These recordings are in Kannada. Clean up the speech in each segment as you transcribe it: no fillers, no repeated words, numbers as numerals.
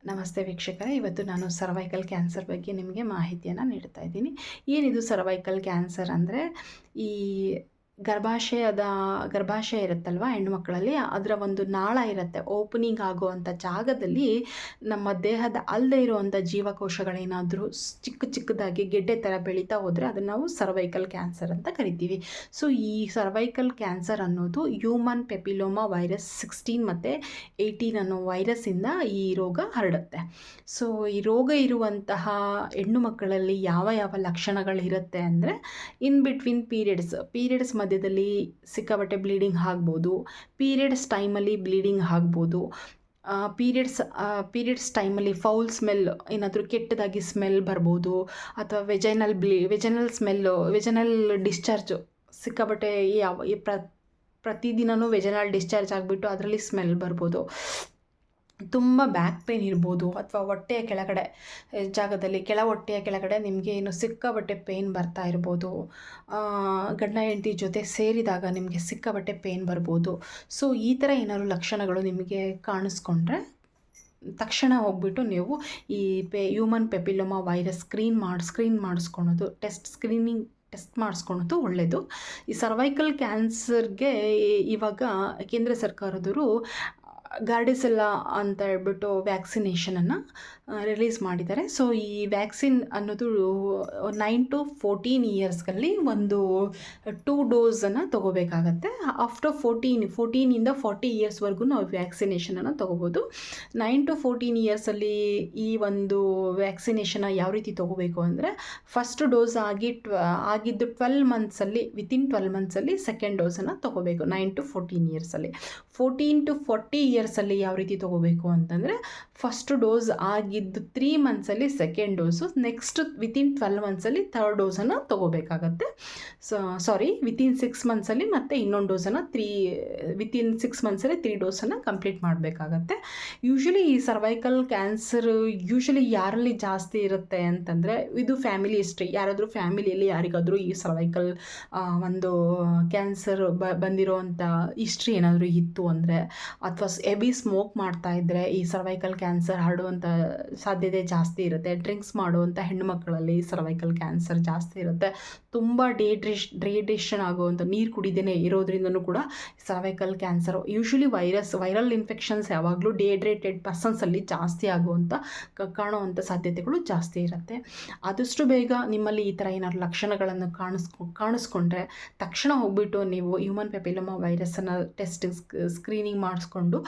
ನಮಸ್ತೆ ವೀಕ್ಷಕರೇ, ಇವತ್ತು ನಾನು ಸರ್ವೈಕಲ್ ಕ್ಯಾನ್ಸರ್ ಬಗ್ಗೆ ನಿಮಗೆ ಮಾಹಿತಿಯನ್ನು ನೀಡ್ತಾ ಇದ್ದೀನಿ. ಏನಿದು ಸರ್ವೈಕಲ್ ಕ್ಯಾನ್ಸರ್ ಅಂದರೆ, ಈ ಗರ್ಭಾಶಯ ಇರುತ್ತಲ್ವ ಹೆಣ್ಣುಮಕ್ಕಳಲ್ಲಿ, ಅದರ ಒಂದು ನಾಳ ಇರುತ್ತೆ, ಓಪನಿಂಗ್ ಆಗುವಂಥ ಜಾಗದಲ್ಲಿ ನಮ್ಮ ದೇಹದ ಅಲ್ಲದೆ ಇರುವಂಥ ಜೀವಕೋಶಗಳೇನಾದರೂ ಚಿಕ್ಕದಾಗಿ ಗೆಡ್ಡೆ ಥರ ಬೆಳೀತಾ ಹೋದರೆ ಅದನ್ನು ನಾವು ಸರ್ವೈಕಲ್ ಕ್ಯಾನ್ಸರ್ ಅಂತ ಕರಿತೀವಿ. ಸೊ ಈ ಸರ್ವೈಕಲ್ ಕ್ಯಾನ್ಸರ್ ಅನ್ನೋದು ಹ್ಯೂಮನ್ ಪೆಪಿಲೋಮಾ ವೈರಸ್ 16 ಮತ್ತು 18 ಅನ್ನೋ ವೈರಸ್ಸಿಂದ ಈ ರೋಗ ಹರಡುತ್ತೆ. ಸೊ ಈ ರೋಗ ಇರುವಂತಹ ಹೆಣ್ಣು ಮಕ್ಕಳಲ್ಲಿ ಯಾವ ಲಕ್ಷಣಗಳಿರುತ್ತೆ ಅಂದರೆ, ಇನ್ ಬಿಟ್ವೀನ್ ಪೀರಿಯಡ್ಸ್ ಮಧ್ಯದಲ್ಲಿ ಸಿಕ್ಕಾಪಟ್ಟೆ ಬ್ಲೀಡಿಂಗ್ ಆಗ್ಬೋದು, ಪೀರಿಯಡ್ಸ್ ಟೈಮಲ್ಲಿ ಬ್ಲೀಡಿಂಗ್ ಆಗ್ಬೋದು, ಪೀರಿಯಡ್ಸ್ ಟೈಮಲ್ಲಿ ಫೌಲ್ ಸ್ಮೆಲ್, ಏನಾದರೂ ಕೆಟ್ಟದಾಗಿ ಸ್ಮೆಲ್ ಬರ್ಬೋದು, ಅಥವಾ ವೆಜನಲ್ ಡಿಸ್ಚಾರ್ಜು ಸಿಕ್ಕಾಪಟ್ಟೆ ಪ್ರತಿದಿನವೂ ವೆಜನಲ್ ಡಿಸ್ಚಾರ್ಜ್ ಆಗಿಬಿಟ್ಟು ಅದರಲ್ಲಿ ಸ್ಮೆಲ್ ಬರ್ಬೋದು. ತುಂಬ ಬ್ಯಾಕ್ ಪೇನ್ ಇರ್ಬೋದು, ಅಥವಾ ಹೊಟ್ಟೆಯ ಕೆಳಗಡೆ ಜಾಗದಲ್ಲಿ ಹೊಟ್ಟೆಯ ಕೆಳಗಡೆ ನಿಮಗೆ ಏನು ಸಿಕ್ಕಾಪಟ್ಟೆ ಪೇಯ್ನ್ ಬರ್ತಾ ಇರ್ಬೋದು. ಗಂಡ ಹೆಂಡತಿ ಜೊತೆ ಸೇರಿದಾಗ ನಿಮಗೆ ಸಿಕ್ಕಾಪಟ್ಟೆ ಪೇಯ್ನ್ ಬರ್ಬೋದು. ಸೊ ಈ ಥರ ಏನಾದ್ರು ಲಕ್ಷಣಗಳು ನಿಮಗೆ ಕಾಣಿಸ್ಕೊಂಡ್ರೆ ತಕ್ಷಣ ಹೋಗ್ಬಿಟ್ಟು ನೀವು ಈ human papilloma virus screen ಮಾಡಿಸ್ಕೊಳೋದು, test ಮಾಡಿಸ್ಕೊಳೋದು ಒಳ್ಳೆಯದು. ಈ ಸರ್ವೈಕಲ್ ಕ್ಯಾನ್ಸರ್ಗೆ ಇವಾಗ ಕೇಂದ್ರ ಸರ್ಕಾರದವರು ಗಾರ್ಡಿಸೆಲ್ಲಾ ಅಂತ ಹೇಳ್ಬಿಟ್ಟು ವ್ಯಾಕ್ಸಿನೇಷನನ್ನು ರಿಲೀಸ್ ಮಾಡಿದ್ದಾರೆ. ಸೊ ಈ ವ್ಯಾಕ್ಸಿನ್ ಅನ್ನೋದು 9 to 14 ಇಯರ್ಸ್ಗಳಲ್ಲಿ ಒಂದು 2 ಡೋಸನ್ನು ತೊಗೋಬೇಕಾಗತ್ತೆ. ಆಫ್ಟರ್ 14ಇಂದ 40 ಇಯರ್ಸ್ವರೆಗೂ ನಾವು ವ್ಯಾಕ್ಸಿನೇಷನನ್ನು ತೊಗೋಬೋದು. 9 to 14 ಇಯರ್ಸಲ್ಲಿ ಈ ಒಂದು ವ್ಯಾಕ್ಸಿನೇಷನ್ನ ಯಾವ ರೀತಿ ತೊಗೋಬೇಕು ಅಂದರೆ, ಫಸ್ಟ್ ಡೋಸ್ ಆಗಿದ್ದು 12 ಮಂತ್ಸಲ್ಲಿ, ವಿತಿನ್ 12 ಮಂತ್ಸಲ್ಲಿ ಸೆಕೆಂಡ್ ಡೋಸನ್ನು ತೊಗೋಬೇಕು. 9 to 14 ಇಯರ್ಸಲ್ಲಿ. 14 to 40 ಇಯರ್ಸಲ್ಲಿ ಯಾವ ರೀತಿ ತೊಗೋಬೇಕು ಅಂತಂದರೆ, ಫಸ್ಟ್ ಡೋಸ್ ಆಗಿದ್ದು 3 ಮಂತ್ಸಲ್ಲಿ ಸೆಕೆಂಡ್ ಡೋಸು, ನೆಕ್ಸ್ಟ್ ವಿತಿನ್ 12 ಮಂತ್ಸಲ್ಲಿ ಥರ್ಡ್ ಡೋಸನ್ನು ತೊಗೋಬೇಕಾಗತ್ತೆ. ವಿತಿನ್ 6 ಮಂತ್ಸಲ್ಲಿ ಮತ್ತು ಇನ್ನೊಂದು ಡೋಸನ್ನು ವಿತಿನ್ 6 ಮಂತ್ಸಲ್ಲಿ 3 ಡೋಸನ್ನು ಕಂಪ್ಲೀಟ್ ಮಾಡಬೇಕಾಗತ್ತೆ. ಯೂಶ್ವಲಿ ಈ ಸರ್ವೈಕಲ್ ಕ್ಯಾನ್ಸರ್ ಯಾರಲ್ಲಿ ಜಾಸ್ತಿ ಇರುತ್ತೆ ಅಂತಂದರೆ, ಇದು ಫ್ಯಾಮಿಲಿ ಹಿಸ್ಟ್ರಿ. ಯಾರಾದರೂ ಫ್ಯಾಮಿಲಿಯಲ್ಲಿ ಯಾರಿಗಾದರೂ ಈ ಸರ್ವೈಕಲ್ ಒಂದು ಕ್ಯಾನ್ಸರ್ ಬಂದಿರೋವಂಥ ಹಿಸ್ಟ್ರಿ ಏನಾದರೂ ಇತ್ತು ಅಂದರೆ, ಅಥವಾ ಹೆವಿ ಸ್ಮೋಕ್ ಮಾಡ್ತಾ ಇದ್ದರೆ ಈ ಸರ್ವೈಕಲ್ ಕ್ಯಾನ್ಸರ್ ಹರಡುವಂಥ ಸಾಧ್ಯತೆ ಜಾಸ್ತಿ ಇರುತ್ತೆ. ಡ್ರಿಂಕ್ಸ್ ಮಾಡುವಂಥ ಹೆಣ್ಣುಮಕ್ಕಳಲ್ಲಿ ಸರ್ವೈಕಲ್ ಕ್ಯಾನ್ಸರ್ ಜಾಸ್ತಿ ಇರುತ್ತೆ. ತುಂಬ ಡಿಹೈಡ್ರೇಷನ್ ಆಗುವಂಥ, ನೀರು ಕುಡಿದೇ ಇರೋದ್ರಿಂದನೂ ಕೂಡ cervical cancer. Usually viral infections ಯಾವಾಗಲೂ ಡಿಹೈಡ್ರೇಟೆಡ್ ಪರ್ಸನ್ಸಲ್ಲಿ ಜಾಸ್ತಿ ಕಾಣುವಂಥ ಸಾಧ್ಯತೆಗಳು ಜಾಸ್ತಿ ಇರುತ್ತೆ. ಆದಷ್ಟು ಬೇಗ ನಿಮ್ಮಲ್ಲಿ ಈ ಥರ ಏನಾದ್ರು ಲಕ್ಷಣಗಳನ್ನು ಕಾಣಿಸ್ಕೊಂಡ್ರೆ ತಕ್ಷಣ ಹೋಗ್ಬಿಟ್ಟು ನೀವು ಹ್ಯೂಮನ್ ಪೆಪಿಲೋಮಾ ವೈರಸ್ಸನ್ನು ಸ್ಕ್ರೀನಿಂಗ್ ಮಾಡಿಸ್ಕೊಂಡು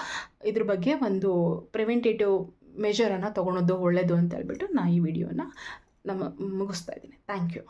ಇದ್ರ ಬಗ್ಗೆ ಒಂದು ಪ್ರಿವೆಂಟೇಟಿವ್ ಮೆಜರನ್ನು ತೊಗೊಳೋದು ಒಳ್ಳೆಯದು ಅಂತ ಹೇಳ್ಬಿಟ್ಟು ನಾನು ಈ ವಿಡಿಯೋನ ಮುಗಿಸ್ತಾ ಇದ್ದೀನಿ. Thank you.